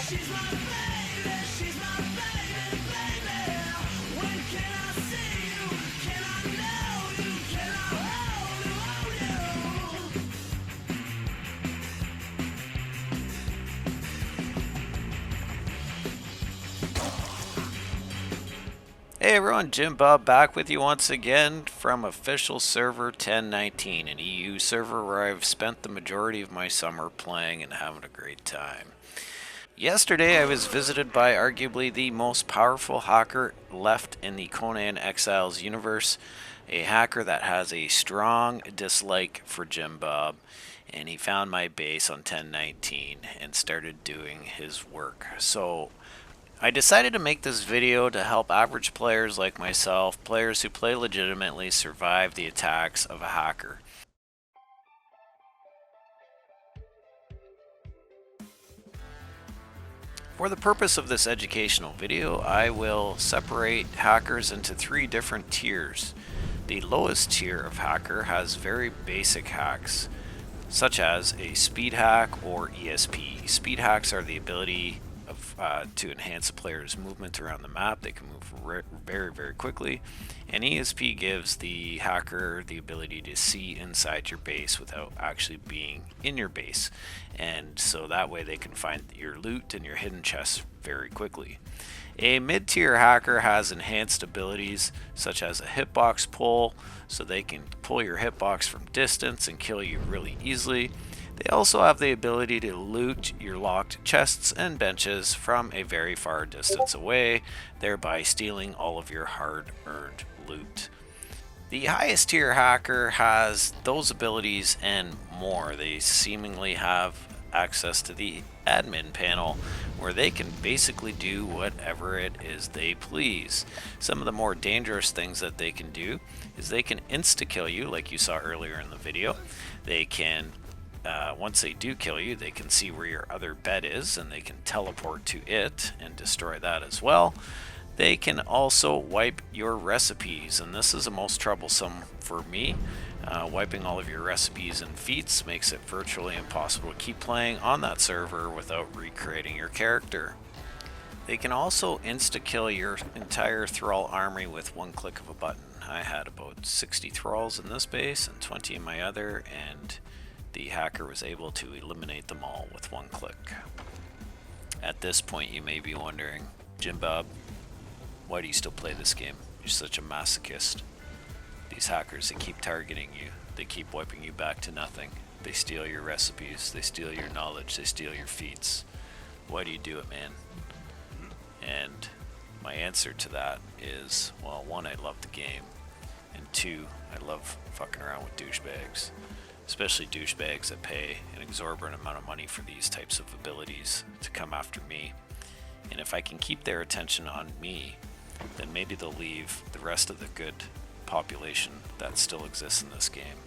She's my baby, she's my baby, baby. When can I see you? Can I know you? Can I hold you? Hey everyone, Jim Bob back with you once again from official server 1019, an EU server where I've spent the majority of my summer playing and having a great time. Yesterday I was visited by arguably the most powerful hacker left in the Conan Exiles universe, a hacker that has a strong dislike for Jim Bob, and he found my base on 1019 and started doing his work. So I decided to make this video to help average players like myself, players who play legitimately, survive the attacks of a hacker. For the purpose of this educational video, I will separate hackers into three different tiers. The lowest tier of hacker has very basic hacks, such as a speed hack or ESP. Speed hacks are the ability to enhance a player's movement around the map. They can move very quickly, and ESP gives the hacker the ability to see inside your base without actually being in your base, and so that way they can find your loot and your hidden chests very quickly. A mid-tier hacker has enhanced abilities such as a hitbox pull, so they can pull your hitbox from distance and kill you really easily. They also have the ability to loot your locked chests and benches from a very far distance away, thereby stealing all of your hard-earned loot. The highest tier hacker has those abilities and more. They seemingly have access to the admin panel where they can basically do whatever it is they please. Some of the more dangerous things that they can do is they can insta-kill you, like you saw earlier in the video. They can once they do kill you, they can see where your other bed is and they can teleport to it and destroy that as well. They can also wipe your recipes, and this is the most troublesome for me. Wiping all of your recipes and feats makes it virtually impossible to keep playing on that server without recreating your character. They can also insta-kill your entire thrall army with one click of a button. I had about 60 thralls in this base and 20 in my other, and the hacker was able to eliminate them all with one click. At this point you may be wondering, Jim Bob, why do you still play this game? You're such a masochist. These hackers, they keep targeting you. They keep wiping you back to nothing. They steal your recipes, they steal your knowledge, they steal your feats. Why do you do it, man? And my answer to that is, well, one, I love the game, and two, I love fucking around with douchebags. Especially douchebags that pay an exorbitant amount of money for these types of abilities to come after me. And if I can keep their attention on me, then maybe they'll leave the rest of the good population that still exists in this game.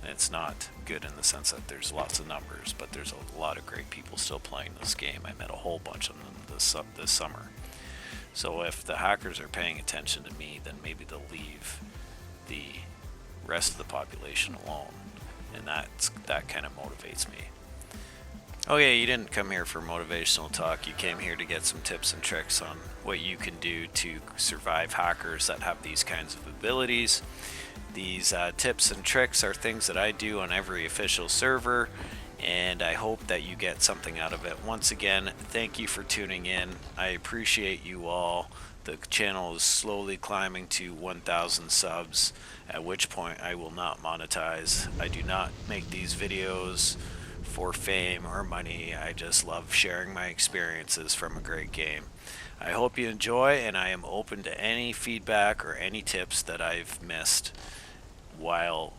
And it's not good in the sense that there's lots of numbers, but there's a lot of great people still playing this game. I met a whole bunch of them this summer. So if the hackers are paying attention to me, then maybe they'll leave the rest of the population alone. And that kind of motivates me. Oh yeah, you didn't come here for motivational talk. You came here to get some tips and tricks on what you can do to survive hackers that have these kinds of abilities. These tips and tricks are things that I do on every official server, and I hope that you get something out of it. Once again, thank you for tuning in. I appreciate you all. The channel is slowly climbing to 1,000 subs, at which point I will not monetize. I do not make these videos for fame or money. I just love sharing my experiences from a great game. I hope you enjoy, and I am open to any feedback or any tips that I've missed while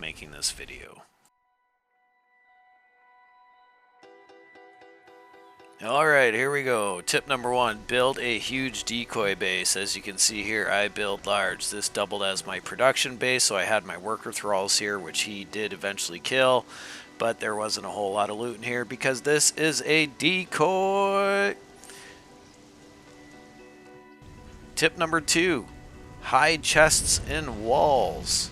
making this video. Alright, here we go. Tip number 1, build a huge decoy base. As you can see here, I build large. This doubled as my production base, so I had my worker thralls here, which he did eventually kill, but there wasn't a whole lot of loot in here because this is a decoy. Tip number 2, hide chests in walls.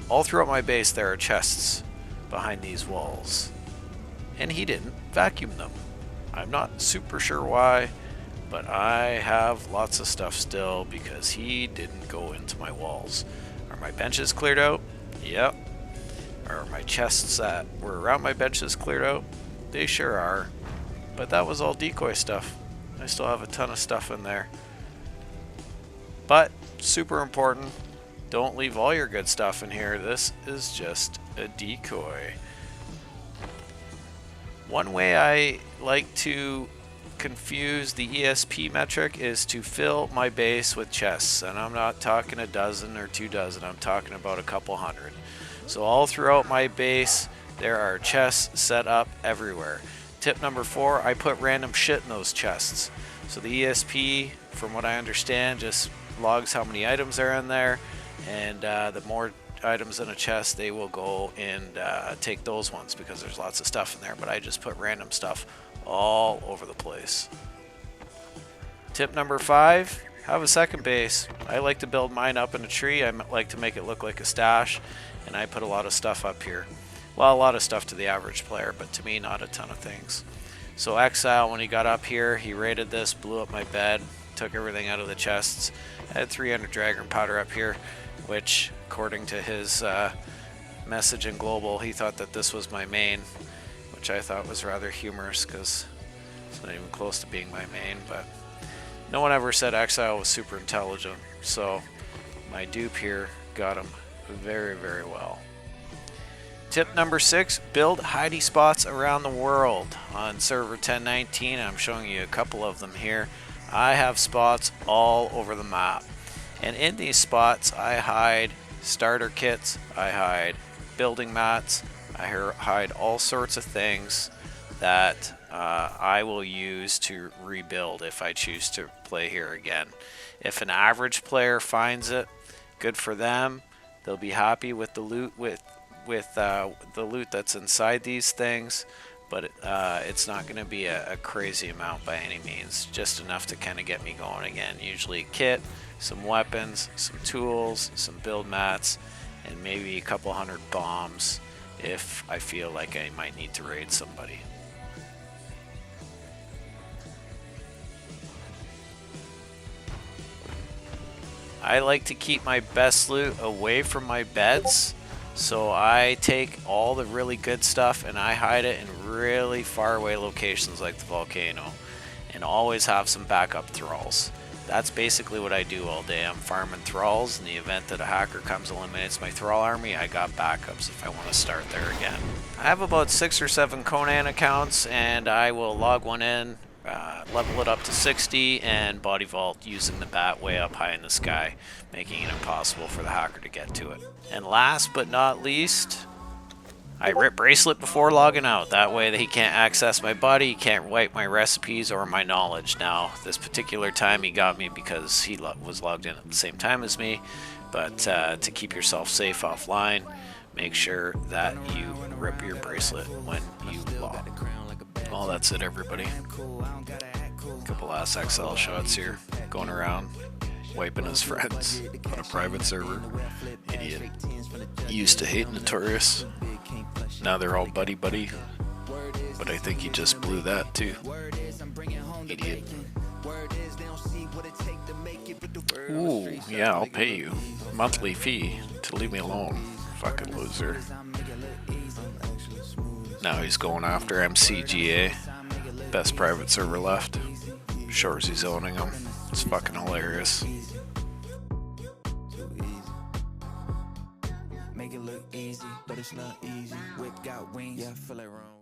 All throughout my base there are chests behind these walls, and he didn't vacuum them. I'm not super sure why, but I have lots of stuff still because he didn't go into my walls. Are my benches cleared out? Yep. Are my chests that were around my benches cleared out? They sure are. But that was all decoy stuff. I still have a ton of stuff in there. But, super important, don't leave all your good stuff in here. This is just a decoy. One way I like to confuse the ESP metric is to fill my base with chests, and I'm not talking a dozen or 2 dozen, I'm talking about a couple hundred. So all throughout my base there are chests set up everywhere. Tip number 4, I put random shit in those chests. So the ESP, from what I understand, just logs how many items are in there, and the more items in a chest, they will go and take those ones because there's lots of stuff in there, but I just put random stuff all over the place. Tip number 5, have a second base. I like to build mine up in a tree. I like to make it look like a stash, and I put a lot of stuff up here. Well, a lot of stuff to the average player, but to me, not a ton of things. So Exile, when he got up here, he raided this, blew up my bed, took everything out of the chests. I had 300 dragon powder up here, which, according to his message in global, he thought that this was my main, which I thought was rather humorous because it's not even close to being my main. But no one ever said Exile was super intelligent, so my dupe here got him very, very well. Tip number 6, build hidey spots around the world. On server 1019, I'm showing you a couple of them here. I have spots all over the map. And in these spots, I hide starter kits, I hide building mats, I hide all sorts of things that I will use to rebuild if I choose to play here again. If an average player finds it, good for them. They'll be happy with the loot the loot that's inside these things, but it's not going to be a crazy amount by any means. Just enough to kind of get me going again. Usually a kit, some weapons, some tools, some build mats, and maybe a couple hundred bombs if I feel like I might need to raid somebody. I like to keep my best loot away from my beds, so I take all the really good stuff and I hide it in really far away locations like the volcano, and always have some backup thralls. That's basically what I do all day. I'm farming thralls. In the event that a hacker comes and eliminates my thrall army, I got backups if I want to start there again. I have about 6 or 7 Conan accounts, and I will log one in, level it up to 60, and body vault using the bat way up high in the sky, making it impossible for the hacker to get to it. And last but not least, I rip bracelet before logging out. That way that he can't access my body, he can't wipe my recipes or my knowledge. Now, this particular time he got me because he was logged in at the same time as me, but to keep yourself safe offline, make sure that you rip your bracelet when you log. Well, that's it, everybody. Couple last Exile shots here, going around wiping his friends on a private server. Idiot. He used to hate Notorious. Now they're all buddy-buddy. But I think he just blew that too. Idiot. Ooh, yeah, I'll pay you. Monthly fee to leave me alone. Fucking loser. Now he's going after MCGA. Best private server left. Sure as he's owning him. It's fucking hilarious. Easy. Too easy. Make it look easy, but it's not easy. Whip got wings, yeah, I feel it wrong.